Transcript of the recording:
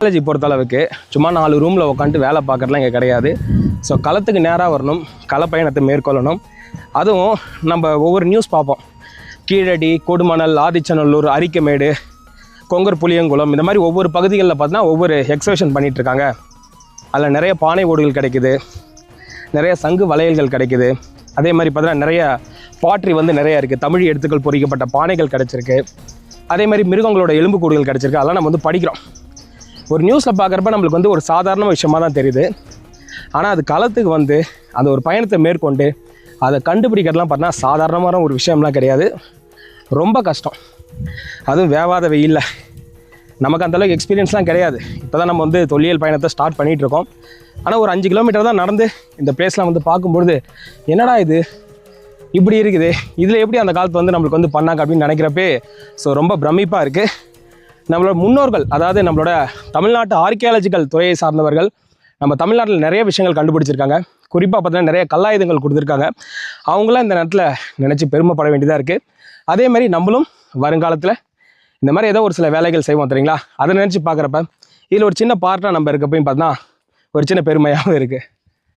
College பொறுத்தளவுக்கு சும்மா 4 ரூமில் உட்காந்துட்டு வேலை பார்க்குறதுலாம் இங்கே கிடையாது. ஸோ களத்துக்கு நேராக வரணும், களப்பயணத்தை மேற்கொள்ளணும். அதுவும் நம்ம ஒவ்வொரு நியூஸ் பார்ப்போம், கீழடி, கொடுமணல், ஆதிச்சநல்லூர், அரிக்கமேடு, கொங்கர் புளியங்குளம், இந்த மாதிரி ஒவ்வொரு பகுதிகளில் பார்த்தீங்கன்னா ஒவ்வொரு எக்ஸிபிஷன் பண்ணிகிட்ருக்காங்க. அதில் நிறைய பானை ஓடுகள் கிடைக்குது, நிறைய சங்கு வளையல்கள் கிடைக்குது. அதே மாதிரி பார்த்தீங்கன்னா நிறைய பாட்ரி நிறைய இருக்குது, தமிழ் எழுத்துக்கள் பொறிக்கப்பட்ட பானைகள் கிடச்சிருக்கு. அதே மாதிரி மிருகங்களோட எலும்புக்கூடுகள் கிடச்சிருக்கு. அதெல்லாம் நம்ம படிக்கிறோம். ஒரு நியூஸில் பார்க்குறப்ப நம்மளுக்கு ஒரு சாதாரண விஷயமாக தான் தெரியுது. ஆனால் அது களத்துக்கு அந்த ஒரு பயணத்தை மேற்கொண்டு அதை கண்டுபிடிக்கிறதுலாம் பார்த்தீங்கன்னா சாதாரணமான ஒரு விஷயம்லாம் கிடையாது, ரொம்ப கஷ்டம். அதுவும் வேவாத வெயிலில் நமக்கு அந்தளவுக்கு எக்ஸ்பீரியன்ஸ்லாம் கிடையாது. இப்போ தான் நம்ம தொல்லியல் பயணத்தை ஸ்டார்ட் பண்ணிகிட்ருக்கோம். ஆனால் ஒரு 5 கிலோமீட்டர் தான் நடந்து இந்த பிளேஸ்லாம் பார்க்கும்பொழுது என்னடா இது இப்படி இருக்குது, இதில் எப்படி அந்த காலத்து நம்மளுக்கு பண்ணாங்க அப்படின்னு நினைக்கிறப்பே ரொம்ப பிரமிப்பாக இருக்குது. நம்மளோட முன்னோர்கள், அதாவது நம்மளோட தமிழ்நாட்டு ஆர்கியாலஜிக்கல் துறையை சார்ந்தவர்கள் நம்ம தமிழ்நாட்டில் நிறைய விஷயங்கள் கண்டுபிடிச்சிருக்காங்க. குறிப்பாக பார்த்தீங்கன்னா நிறைய கல்லாயுதங்கள் கொடுத்துருக்காங்க. அவங்களாம் இந்த நேரத்தில் நினச்சி பெருமைப்பட வேண்டியதாக இருக்குது. அதே மாதிரி நம்மளும் வருங்காலத்தில் இந்த மாதிரி ஏதோ ஒரு சில வேலைகள் செய்வோம் தெரியுங்களா, அதை நினச்சி பார்க்குறப்ப இதில் ஒரு சின்ன பார்ட்டாக நம்ம இருக்கப்பையும் பார்த்தா ஒரு சின்ன பெருமையாகவும் இருக்குது.